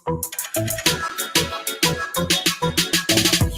You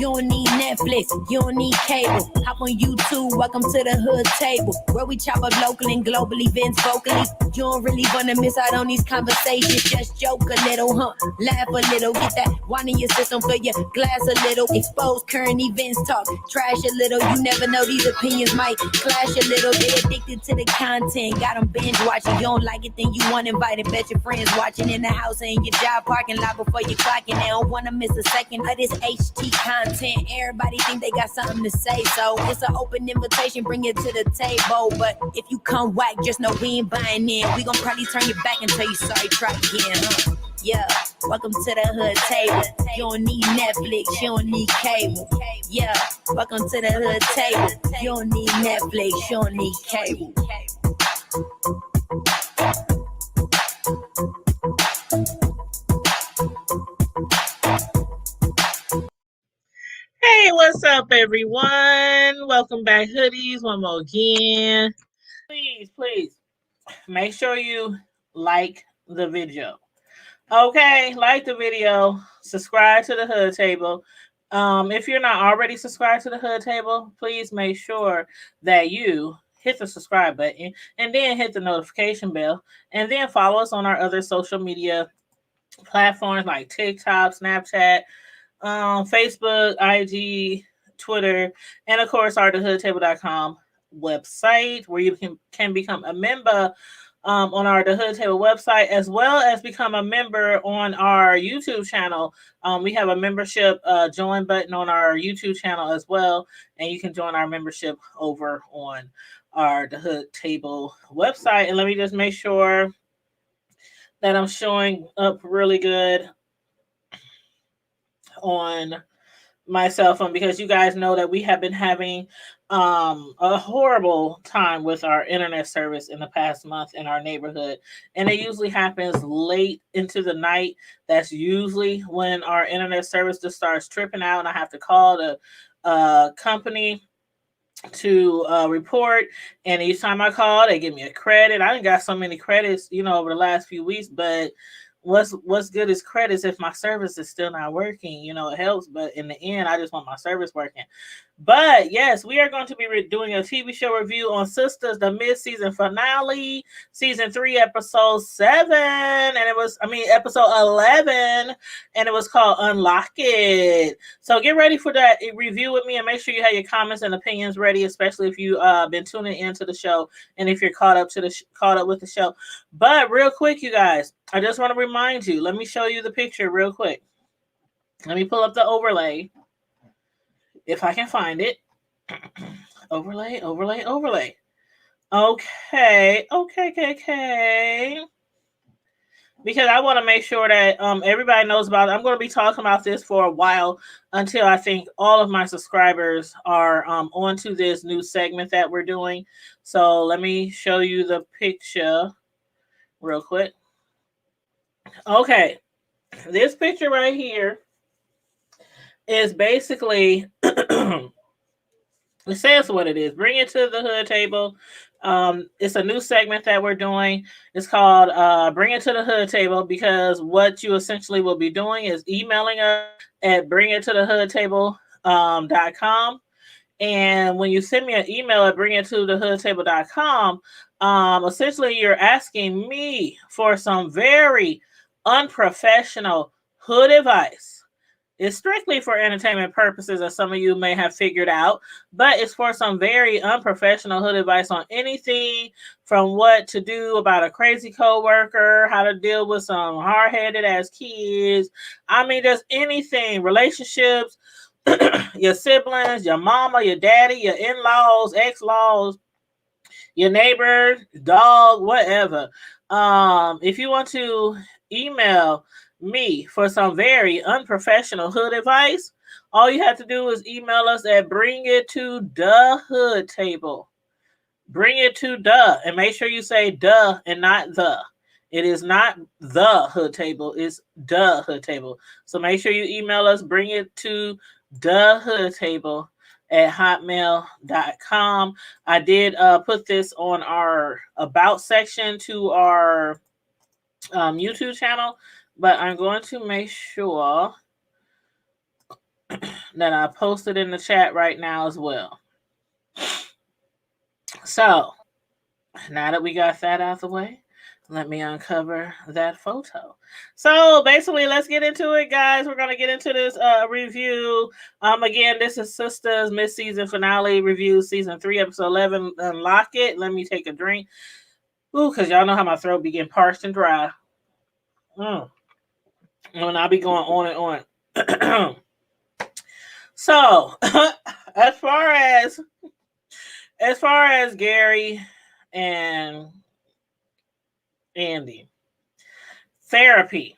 don't need Netflix, you don't need cable. Hop on YouTube, welcome to the hood table, where we chop up local and global events vocally. You don't really wanna miss out on these conversations. Just joke a little, laugh a little, get that wine in your system, fill your glass a little. Expose current events, talk trash a little. You never know, these opinions might clash a little. They addicted to the content, got them binge watching. You don't like it, then you want invited. Bet your friends watching in the house and in your job parking lot before you clocking. They don't wanna miss a second of this HT content. Everybody think they got something to say, so it's an open invitation, bring it to the table. But if you come whack, just know we ain't buying in. We gon' probably turn you back and tell you sorry, try again, Yeah, welcome to the hood table. You don't need Netflix, you don't need cable. Yeah, welcome to the hood table. You don't need Netflix, you don't need cable. Hey, what's up, everyone? Welcome back, hoodies. One more again. Please, make sure you like the video. Okay, like the video. Subscribe to the Hood Table. If you're not already subscribed to the Hood Table, please make sure that you hit the subscribe button and then hit the notification bell. And then follow us on our other social media platforms like TikTok, Snapchat, Facebook, IG, Twitter, and of course our thehoodtable.com website, where you can become a member on our The Hood Table website, as well as become a member on our YouTube channel. We have a membership join button on our YouTube channel as well, and you can join our membership over on our The Hood Table website. And let me just make sure that I'm showing up really good on my cell phone, because you guys know that we have been having a horrible time with our internet service in the past month in our neighborhood, and it usually happens late into the night. That's usually when our internet service just starts tripping out, and I have to call the company to report. And each time I call, they give me a credit. I done got so many credits, over the last few weeks, but what's good is credits if my service is still not working. It helps, but in the end, I just want my service working. But yes, we are going to be doing a TV show review on Sistas, the mid-season finale, season 3, episode 7, and episode 11, and it was called Unlock It. So get ready for that review with me, and make sure you have your comments and opinions ready, especially if you've been tuning into the show and if you're caught up with the show. But real quick, you guys, I just want to remind you. Let me show you the picture real quick. Let me pull up the overlay, if I can find it. Overlay. Okay. Because I want to make sure that everybody knows about it. I'm going to be talking about this for a while, until I think all of my subscribers are onto this new segment that we're doing. So let me show you the picture real quick. Okay. This picture right here is basically, it says what it is. Bring it to the Hood Table. It's a new segment that we're doing. It's called Bring It to the Hood Table, because what you essentially will be doing is emailing us at bringittothehoodtable.com. And when you send me an email at bringittothehoodtable.com, essentially you're asking me for some very unprofessional hood advice. It's strictly for entertainment purposes, as some of you may have figured out, but it's for some very unprofessional hood advice on anything from what to do about a crazy coworker, how to deal with some hard-headed ass kids. Just anything, relationships, your siblings, your mama, your daddy, your in-laws, ex-laws, your neighbor, dog, whatever. If you want to email me for some very unprofessional hood advice, all you have to do is email us at Bring It to the Hood Table. Bring it to the, and make sure you say the and not the. It is not the Hood Table, it's the Hood Table. So make sure you email us, Bring It to the Hood Table at hotmail.com. I did put this on our about section to our YouTube channel, but I'm going to make sure that I post it in the chat right now as well. So now that we got that out of the way, let me uncover that photo. So basically, let's get into it, guys. We're gonna get into this review. Again, this is Sistas Midseason Finale Review, Season 3, Episode 11. Unlock it. Let me take a drink. Ooh, because y'all know how my throat be getting parched and dry. And I'll be going on and on. So, as far as Gary and Andy, therapy.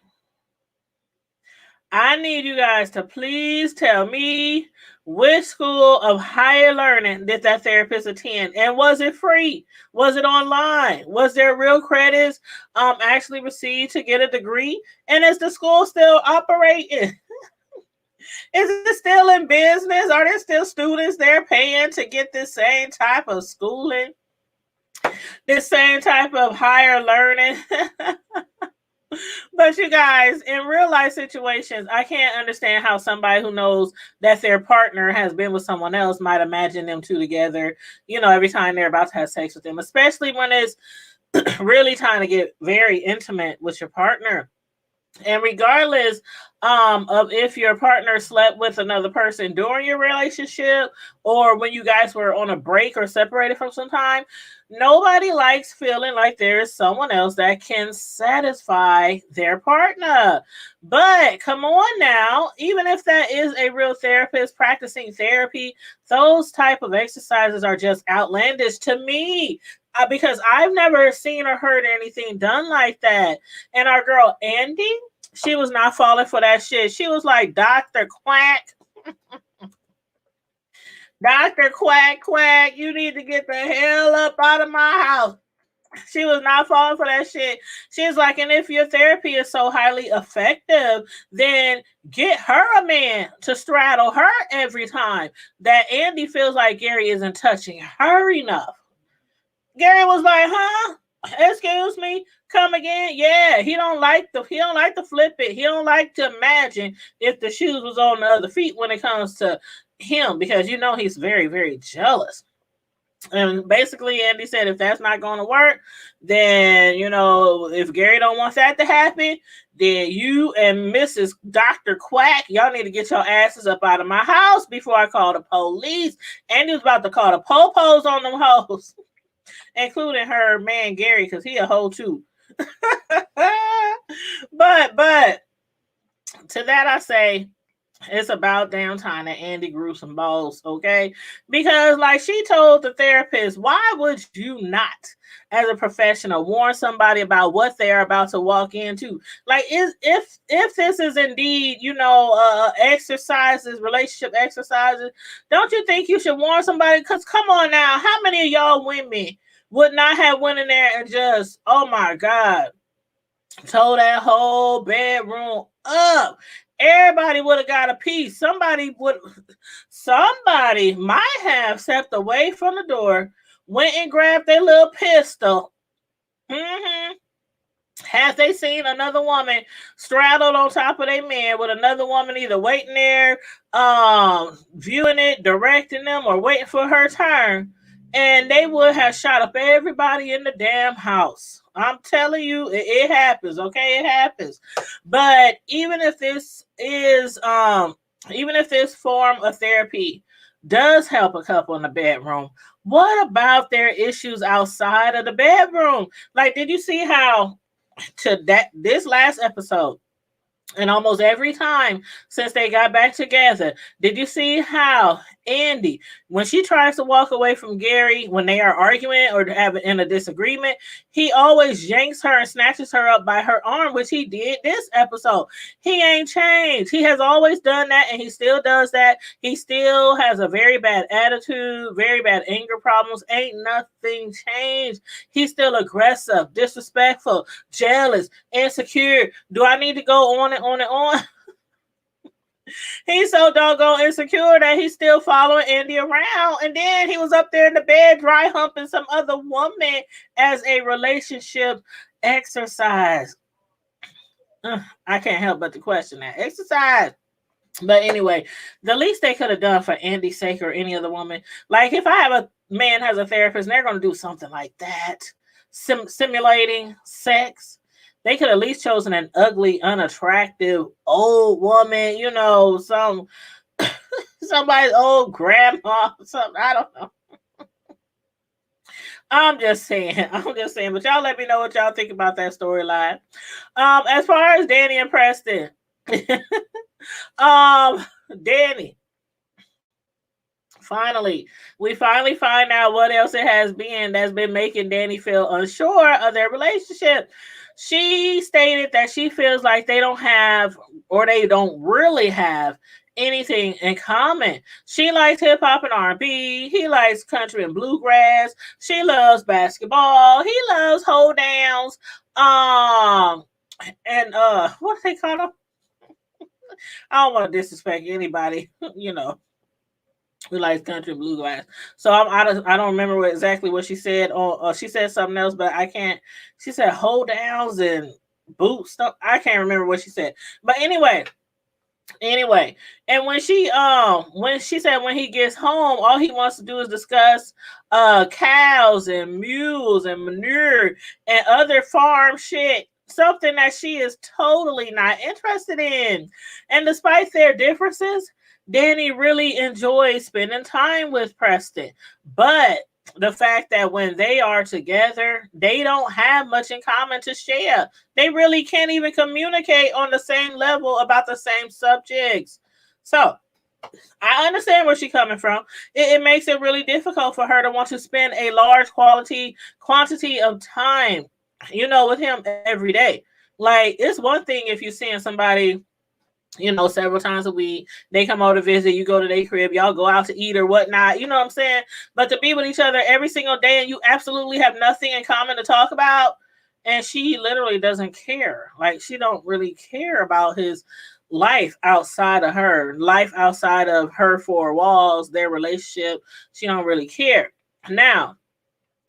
I need you guys to please tell me which school of higher learning did that therapist attend, and was it free? Was it online? Was there real credits actually received to get a degree? And is the school still operating? Is it still in business? Are there still students there paying to get this same type of schooling? This same type of higher learning? But you guys, in real life situations, I can't understand how somebody who knows that their partner has been with someone else might imagine them two together, every time they're about to have sex with them, especially when it's really trying to get very intimate with your partner. And regardless of if your partner slept with another person during your relationship or when you guys were on a break or separated from some time, nobody likes feeling like there is someone else that can satisfy their partner. But come on now, even if that is a real therapist practicing therapy, those type of exercises are just outlandish to me. Because I've never seen or heard anything done like that. And our girl Andy, she was not falling for that shit. She was like, Dr. Quack. Dr. Quack, Quack, you need to get the hell up out of my house. She was not falling for that shit. She's like, and if your therapy is so highly effective, then get her a man to straddle her every time that Andy feels like Gary isn't touching her enough. Gary was like, huh? Excuse me, come again? Yeah, he don't like to flip it. He don't like to imagine if the shoes was on the other feet when it comes to him, because he's very, very jealous. And basically Andy said if that's not going to work, then if Gary don't want that to happen, then you and Mrs. Dr. Quack, y'all need to get your asses up out of my house before I call the police. Andy was about to call the po-pos on them hoes, including her man Gary, because he a hoe too. but to that I say, it's about damn time that Andy grew some balls, okay? Because like she told the therapist, why would you not, as a professional, warn somebody about what they are about to walk into? Like, if this is indeed, exercises, relationship exercises, don't you think you should warn somebody? Because come on now, how many of y'all women would not have went in there and just, oh my God, tore that whole bedroom up? Everybody would have got a piece. Somebody might have stepped away from the door, went and grabbed their little pistol. Have they seen another woman straddled on top of their man with another woman either waiting there, viewing it, directing them, or waiting for her turn, and they would have shot up everybody in the damn house. I'm telling you, it happens, okay? It happens. But even if this form of therapy does help a couple in the bedroom, what about their issues outside of the bedroom? Like, did you see how this last episode, and almost every time since they got back together, did you see how Andy, when she tries to walk away from Gary, when they are arguing or having in a disagreement, he always yanks her and snatches her up by her arm, which he did this episode. He ain't changed. He has always done that, and he still does that. He still has a very bad attitude, very bad anger problems. Ain't nothing changed. He's still aggressive, disrespectful, jealous, insecure. Do I need to go on and on and on? He's so doggone insecure that he's still following Andy around. And then he was up there in the bed dry humping some other woman as a relationship exercise. I can't help but to question that. Exercise. But anyway, the least they could have done for Andy's sake or any other woman, like if I have a man has a therapist and they're going to do something like that, simulating sex, they could at least chosen an ugly, unattractive old woman, somebody's old grandma, something. I don't know. I'm just saying. I'm just saying. But y'all let me know what y'all think about that storyline. As far as Danny and Preston, Danny. We finally find out what else it has been that's been making Danny feel unsure of their relationship. She stated that she feels like they don't have, or they don't really have, anything in common. She likes hip hop and R&B. He likes country and bluegrass. She loves basketball. He loves hold downs. And what do they call them? I don't want to disrespect anybody, who likes country and bluegrass. So I don't remember exactly what she said. She said something else, but I can't. She said hold downs and boots stuff. I can't remember what she said. But anyway, and when she said when he gets home, all he wants to do is discuss cows and mules and manure and other farm shit. Something that she is totally not interested in. And despite their differences, Danny really enjoys spending time with Preston. But the fact that when they are together, they don't have much in common to share. They really can't even communicate on the same level about the same subjects. So I understand where she's coming from. It makes it really difficult for her to want to spend a large quantity of time, with him every day. Like, it's one thing if you're seeing somebody, several times a week, they come over to visit, you go to their crib, y'all go out to eat or whatnot, you know what I'm saying? But to be with each other every single day and you absolutely have nothing in common to talk about, and she literally doesn't care. Like, she don't really care about his life outside of her, life outside of her four walls, their relationship. She don't really care. Now,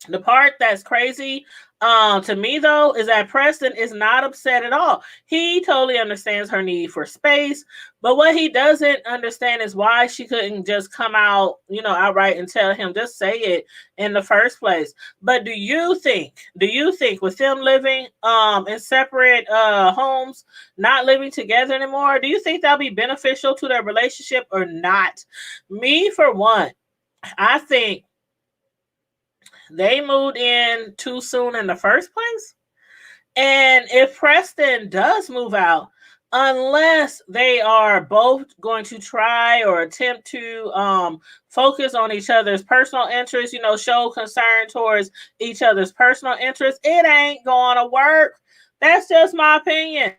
the part that's crazy to me, though, is that Preston is not upset at all. He totally understands her need for space, but what he doesn't understand is why she couldn't just come out, outright and tell him, just say it in the first place. But do you think with them living in separate homes, not living together anymore, do you think that'll be beneficial to their relationship or not? Me, for one, I think they moved in too soon in the first place. And if Preston does move out, unless they are both going to try or attempt to focus on each other's personal interests, show concern towards each other's personal interests, it ain't going to work. That's just my opinion.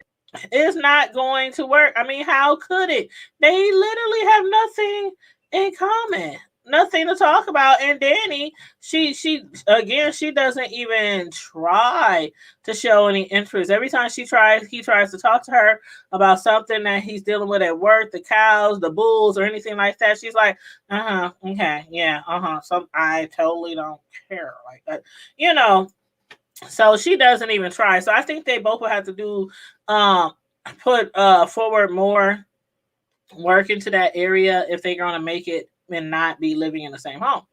It's not going to work. I mean, how could it? They literally have nothing in common. Nothing to talk about. And Danny, she doesn't even try to show any interest. Every time he tries to talk to her about something that he's dealing with at work, the cows, the bulls, or anything like that, she's like, okay, yeah, so I totally don't care like that, so she doesn't even try. So I think they both will have to do put forward more work into that area if they're gonna make it and not be living in the same home.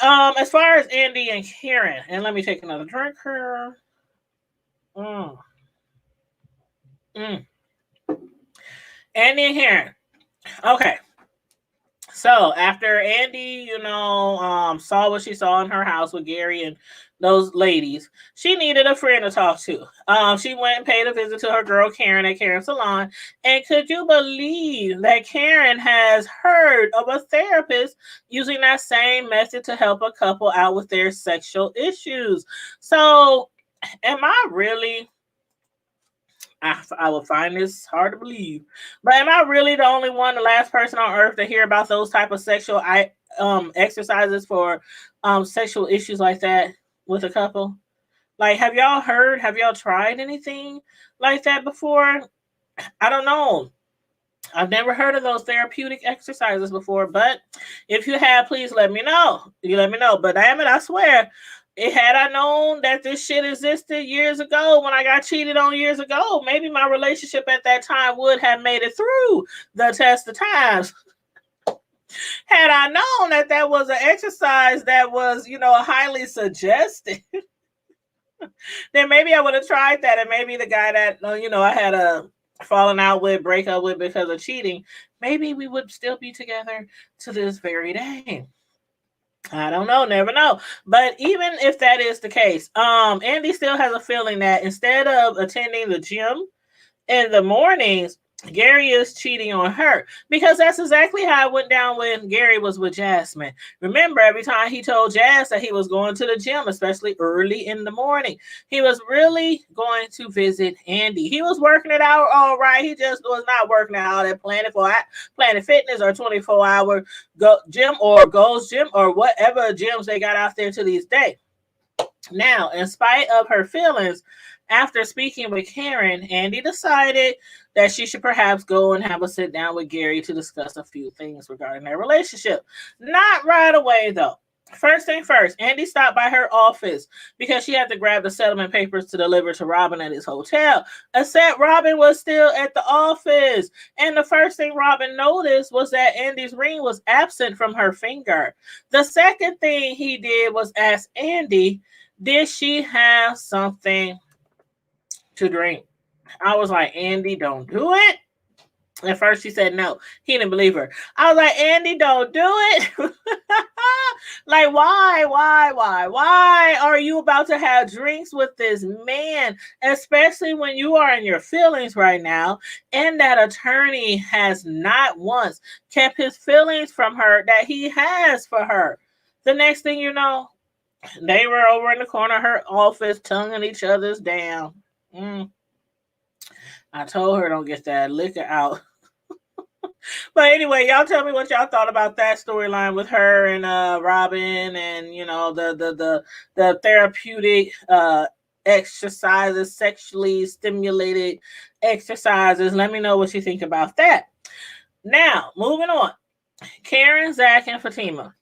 As far as Andy and Karen, and let me take another drink here. Andy and Karen. Okay. So after Andy, saw what she saw in her house with Gary and those ladies, she needed a friend to talk to. She went and paid a visit to her girl Karen at Karen's salon. And could you believe that Karen has heard of a therapist using that same method to help a couple out with their sexual issues? So, am I really? I will find this hard to believe, but am I really the only one, the last person on earth to hear about those type of sexual exercises for sexual issues like that with a couple? Like, have y'all tried anything like that before? I don't know. I've never heard of those therapeutic exercises before, but if you have, please let me know. You let me know. But damn it, I swear, Had I known that this shit existed years ago when I got cheated on years ago, maybe my relationship at that time would have made it through the test of times. Had I known that that was an exercise that was, highly suggested, then maybe I would have tried that. And maybe the guy that, I had a falling out with, break up with because of cheating, maybe we would still be together to this very day. I don't know, never know. But even if that is the case, Andy still has a feeling that instead of attending the gym in the mornings, Gary is cheating on her, because that's exactly how it went down when Gary was with Jasmine. Remember, every time he told Jazz that he was going to the gym, especially early in the morning, he was really going to visit Andy. He was working it out all right. He just was not working out at Planet Fitness or 24-hour gym or Gold's Gym or whatever gyms they got out there to this day. Now, in spite of her feelings, after speaking with Karen, Andy decided that she should perhaps go and have a sit down with Gary to discuss a few things regarding their relationship. Not right away, though. First thing first, Andy stopped by her office because she had to grab the settlement papers to deliver to Robin at his hotel. Except Robin was still at the office. And the first thing Robin noticed was that Andy's ring was absent from her finger. The second thing he did was ask Andy, did she have something to drink? I was like, Andy, don't do it. At first she said no. He didn't believe her. I was like, Andy, don't do it. Like, why are you about to have drinks with this man, especially when you are in your feelings right now, and that attorney has not once kept his feelings from her that he has for her. The next thing you know, they were over in the corner of her office tonguing each other's down. I told her don't get that liquor out. But anyway, y'all tell me what y'all thought about that storyline with her and Robin, and the therapeutic exercises, sexually stimulated exercises. Let me know what you think about that. Now, moving on. Karen, Zach, and Fatima.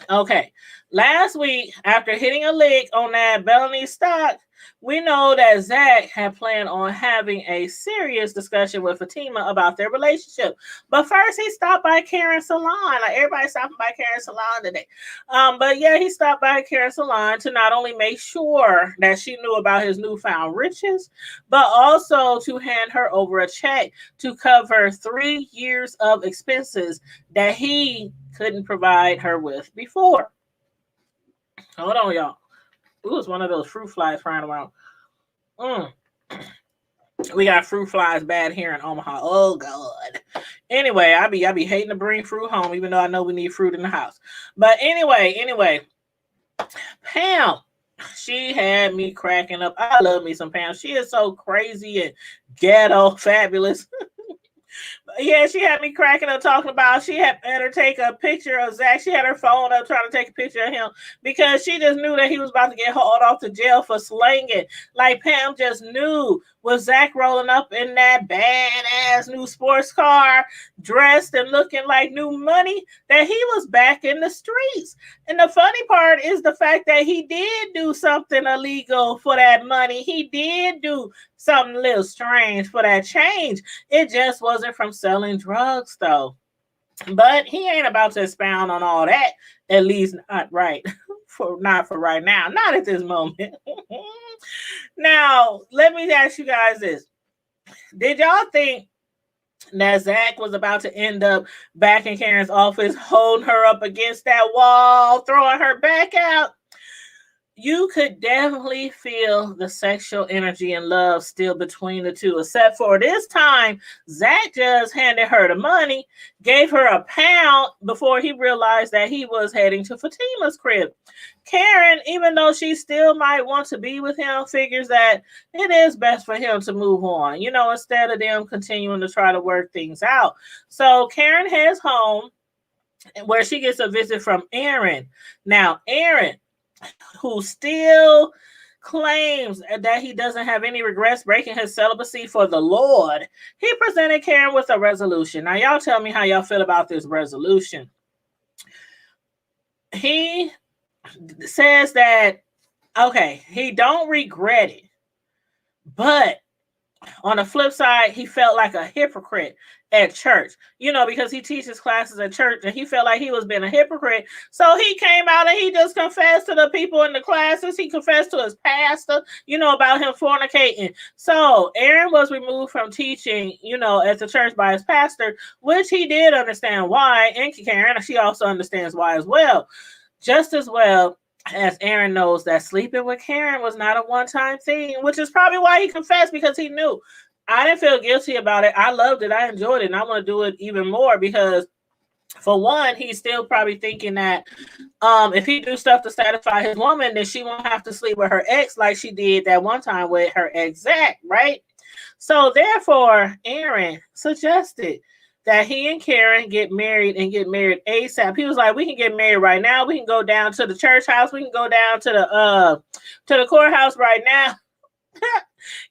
Okay, last week, after hitting a lick on that Bellany stock, we know that Zach had planned on having a serious discussion with Fatima about their relationship. But first, he stopped by Karen's salon. Like, everybody's stopping by Karen's salon today. But yeah, he stopped by Karen's salon to not only make sure that she knew about his newfound riches, but also to hand her over a check to cover 3 years of expenses that he couldn't provide her with before. Hold on, y'all. Ooh, it's one of those fruit flies flying around. We got fruit flies bad here in Omaha. Oh God. Anyway, I be hating to bring fruit home, even though I know we need fruit in the house. But anyway, Pam, she had me cracking up. I love me some Pam. She is so crazy and ghetto fabulous. Yeah, she had me cracking up talking about she had better take a picture of Zach. She had her phone up trying to take a picture of him because she just knew that he was about to get hauled off to jail for slanging. Like, Pam just knew with Zach rolling up in that badass new sports car, dressed and looking like new money, that he was back in the streets. And the funny part is the fact that he did do something illegal for that money. He did do something a little strange for that change. It just wasn't from selling drugs, though. But he ain't about to expound on all that, at least not right. Not for right now. Not at this moment. Now, let me ask you guys this. Did y'all think that Zach was about to end up back in Karen's office, holding her up against that wall, throwing her back out? You could definitely feel the sexual energy and love still between the two, except for this time, Zach just handed her the money, gave her £1 before he realized that he was heading to Fatima's crib. Karen, even though she still might want to be with him, figures that it is best for him to move on, instead of them continuing to try to work things out. So Karen heads home, where she gets a visit from Aaron. Now, Aaron, who still claims that he doesn't have any regrets breaking his celibacy for the Lord, he presented Karen with a resolution. Now, y'all tell me how y'all feel about this resolution. He says that okay, he don't regret it, but on the flip side, he felt like a hypocrite at church, because he teaches classes at church and he felt like he was being a hypocrite. So he came out and he just confessed to the people in the classes. He confessed to his pastor, about him fornicating. So Aaron was removed from teaching, at the church by his pastor, which he did understand why. And Karen, she also understands why as well. Just as well as Aaron knows that sleeping with Karen was not a one-time thing, which is probably why he confessed, because he knew. I didn't feel guilty about it. I loved it. I enjoyed it. And I want to do it even more because, for one, he's still probably thinking that if he do stuff to satisfy his woman, then she won't have to sleep with her ex like she did that one time with her ex Zach, right? So therefore, Aaron suggested that he and Karen get married ASAP. He was like, we can get married right now. We can go down to the church house. We can go down to the courthouse right now.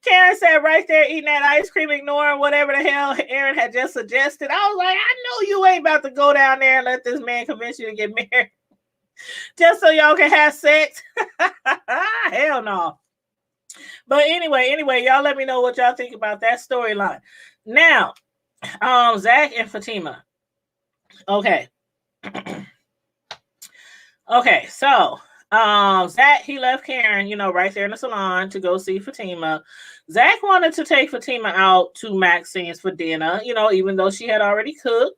Karen said right there eating that ice cream, ignoring whatever the hell Aaron had just suggested. I was like, I know you ain't about to go down there and let this man convince you to get married just so y'all can have sex. Hell no. But anyway, y'all let me know what y'all think about that storyline. Now, Zach and Fatima. Okay. Okay, so Zach, he left Karen, right there in the salon to go see Fatima. Zach wanted to take Fatima out to Maxine's for dinner, even though she had already cooked.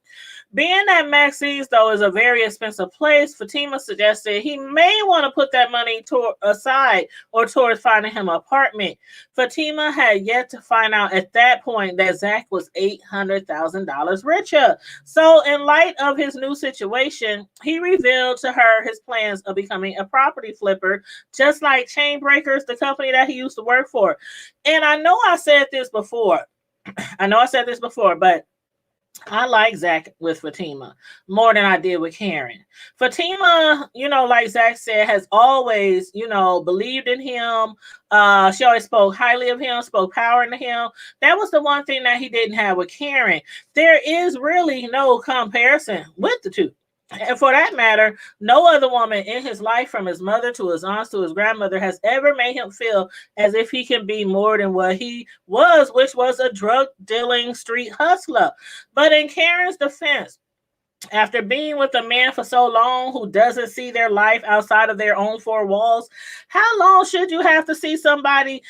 Being that Maxine's, though, is a very expensive place, Fatima suggested he may want to put that money aside or towards finding him an apartment. Fatima had yet to find out at that point that Zach was $800,000 richer. So in light of his new situation, he revealed to her his plans of becoming a property flipper, just like Chainbreakers, the company that he used to work for. And I know I said this before, but I like Zach with Fatima more than I did with Karen. Fatima, like Zach said, has always, believed in him. She always spoke highly of him, spoke power into him. That was the one thing that he didn't have with Karen. There is really no comparison with the two. And for that matter, no other woman in his life, from his mother to his aunts to his grandmother, has ever made him feel as if he can be more than what he was, which was a drug-dealing street hustler. But in Karen's defense, after being with a man for so long who doesn't see their life outside of their own four walls, how long should you have to see somebody?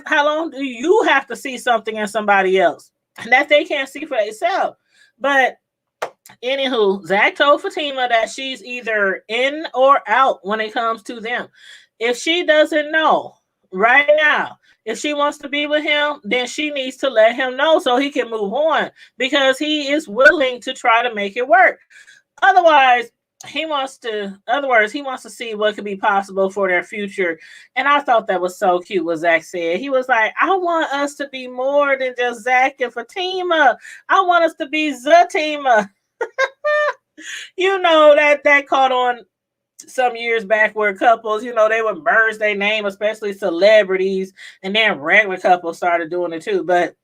How long do you have to see something in somebody else that they can't see for themselves? But anywho, Zach told Fatima that she's either in or out when it comes to them. If she doesn't know right now, if she wants to be with him, then she needs to let him know so he can move on, because he is willing to try to make it work. Otherwise, he wants to see what could be possible for their future. And I thought that was so cute what Zach said. He was like, I want us to be more than just Zach and Fatima. I want us to be Zatima. That caught on some years back where couples, they would merge their name, especially celebrities, and then regular couples started doing it too. But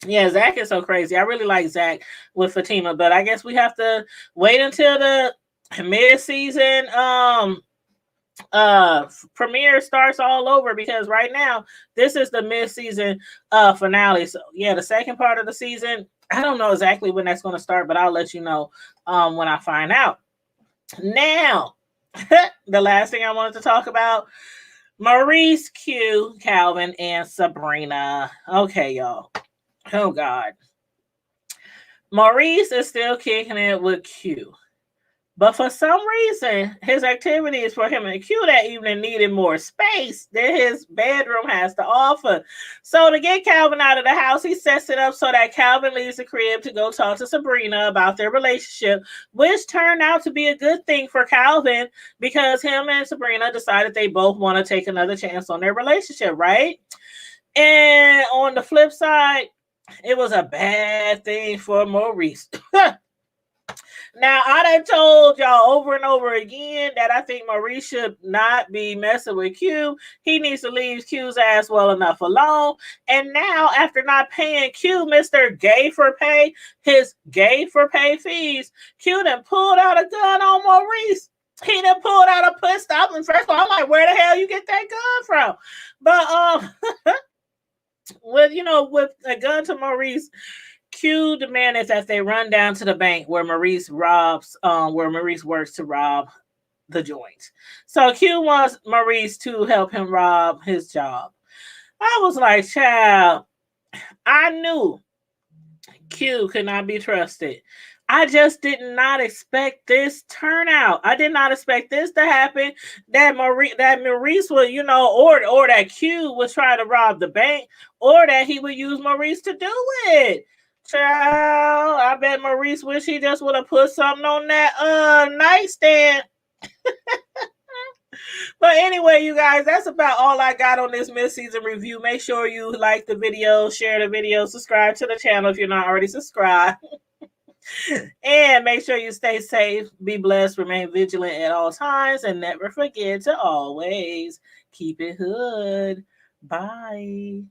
yeah, Zach is so crazy. I really like Zach with Fatima, but I guess we have to wait until the mid-season premiere starts all over, because right now this is the mid-season finale. So yeah, the second part of the season, I don't know exactly when that's going to start, but I'll let you know when I find out. Now, the last thing I wanted to talk about, Maurice, Q, Calvin, and Sabrina. Okay, y'all. Oh, God. Maurice is still kicking it with Q. But for some reason, his activities for him and Q that evening needed more space than his bedroom has to offer. So to get Calvin out of the house, he sets it up so that Calvin leaves the crib to go talk to Sabrina about their relationship, which turned out to be a good thing for Calvin, because him and Sabrina decided they both want to take another chance on their relationship, right? And on the flip side, it was a bad thing for Maurice. Now, I done told y'all over and over again that I think Maurice should not be messing with Q. He needs to leave Q's ass well enough alone. And now, after not paying Q, Mr. Gay for Pay, his gay for pay fees, Q done pulled out a gun on Maurice. He done pulled out a pistol. And first of all, I'm like, where the hell you get that gun from? But with a gun to Maurice, Q demanded that they run down to the bank where Maurice works to rob the joint. So Q wants Maurice to help him rob his job. I was like, child, I knew Q could not be trusted. I just did not expect this turnout. I did not expect this to happen. That Maurice would, or that Q would try to rob the bank, or that he would use Maurice to do it. Child, I bet Maurice wish he just would have put something on that nightstand. But anyway, you guys, that's about all I got on this mid-season review. Make sure you like the video, share the video, subscribe to the channel if you're not already subscribed. And make sure you stay safe, be blessed, remain vigilant at all times, and never forget to always keep it hood. Bye.